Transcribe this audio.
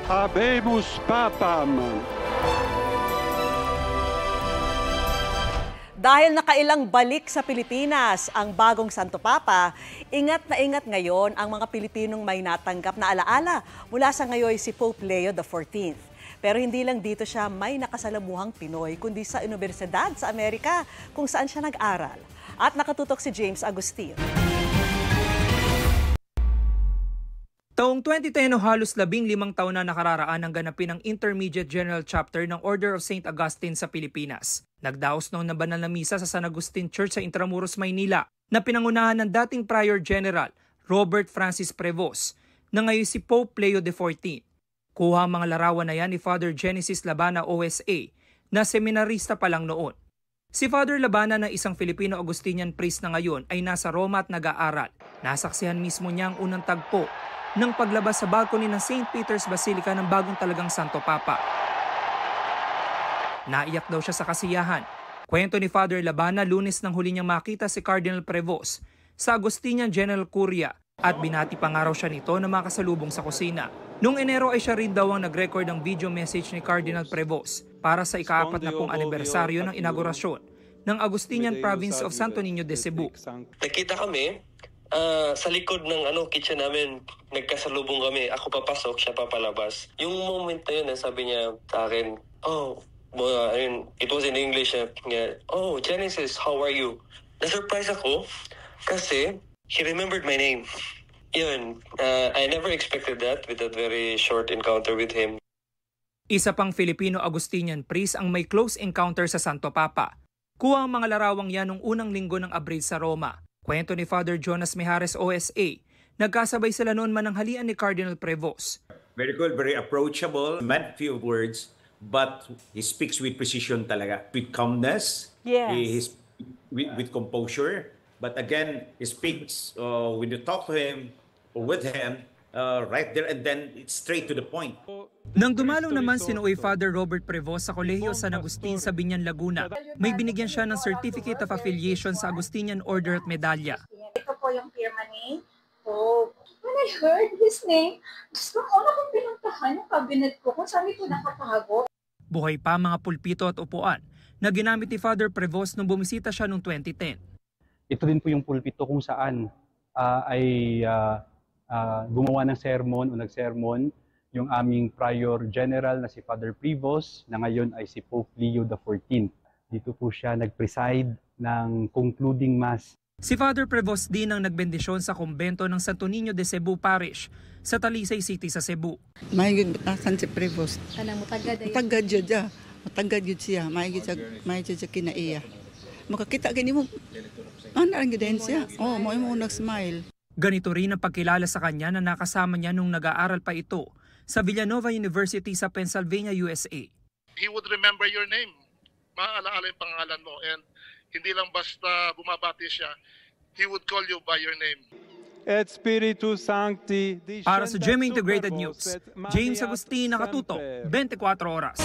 Habemus Papam. Dahil nakailang balik sa Pilipinas ang bagong Santo Papa, ingat na ingat ngayon ang mga Pilipinong may natanggap na alaala mula sa ngayon si Pope Leo XIV. Pero hindi lang dito siya may nakasalamuhang Pinoy, kundi sa Universidad sa Amerika kung saan siya nag-aral. At nakatutok si James Agustin. Taong 2010 o halos 15 taon na nakararaan ang ganapin ang Intermediate General Chapter ng Order of St. Augustine sa Pilipinas. Nagdaos noong nabanal na misa sa San Agustin Church sa Intramuros, Maynila na pinangunahan ng dating Prior General Robert Francis Prevost na ngayon si Pope Leo XIV. Kuha ang mga larawan na yan ni Father Genesis Labana OSA na seminarista pa lang noon. Si Father Labana na isang Filipino Augustinian priest na ngayon ay nasa Roma at nag-aaral. Nasaksihan mismo niya ang unang tagpo ng paglabas sa balcony ng St. Peter's Basilica ng bagong talagang Santo Papa. Naiyak daw siya sa kasiyahan. Kwento ni Father Labana, Lunes nang huli niyang makita si Cardinal Prevost sa Agustinian General Curia at binati pa nga raw siya nito na makasalubong sa kusina. Noong Enero ay siya rin daw ang nag-record ng video message ni Cardinal Prevost para sa ika-40 anibersaryo ng inaugurasyon ng Agustinian Province of Santo Niño de Cebu. Nakita kami sa likod ng kitchen namin, nagkasalubong kami. Ako papasok, siya papalabas. Yung moment na yun, sabi niya sa akin, it was in English. Oh, Genesis, how are you? Na-surprise ako kasi he remembered my name. Yun, I never expected that with that very short encounter with him. Isa pang Filipino Agustinian priest ang may close encounter sa Santo Papa. Kuha ang mga larawang yan noong unang linggo ng Abril sa Roma. Kwento ni Father Jonas Mijares OSA, nagkasabay sila noon mananghalian ni Cardinal Prevost. Very cool, very approachable, meant few words, but he speaks with precision talaga, with calmness, yes. with composure. But again, he speaks when you talk to him or with him, right there and then it's straight to the point. Nang dumalo naman sinuoy Father Robert Prevost sa Kolehiyo San Agustin sa Binyan, Laguna, may binigyan siya ng Certificate of Affiliation sa Agustinian Order at medalya. Ito po yung firma ni Pope. When I heard his name, gusto ko una kong pinuntahan yung cabinet ko kung saan ito nakatago. Buhay pa mga pulpito at upuan na ginamit ni Father Prevost nung bumisita siya noong 2010. Ito din po yung pulpito kung saan gumawa ng sermon o nag-sermon yung aming Prior General na si Father Prevost na ngayon ay si Pope Leo XIV. Dito po siya nag-preside ng concluding mass. Si Father Prevost din ang nagbendisyon sa kumbento ng Santo Niño de Cebu Parish sa Talisay City sa Cebu. Mahigit batasan si Prevost. Kanang mutagad ay. Matagad yun siya. Mahigit siya kinaiya. Makakita gani mo. Ano ang gidensya? Oh, mo nag-smile. Ganito rin ang pagkilala sa kanya na nakasama niya nung nag-aaral pa ito sa Villanova University sa Pennsylvania, USA. He would remember your name. Maalaala yung pangalan mo. And hindi lang basta bumabati siya. He would call you by your name. Et Spiritus Sancti. Para sa GMA Integrated News, James Agustin, nakatutok, 24 oras.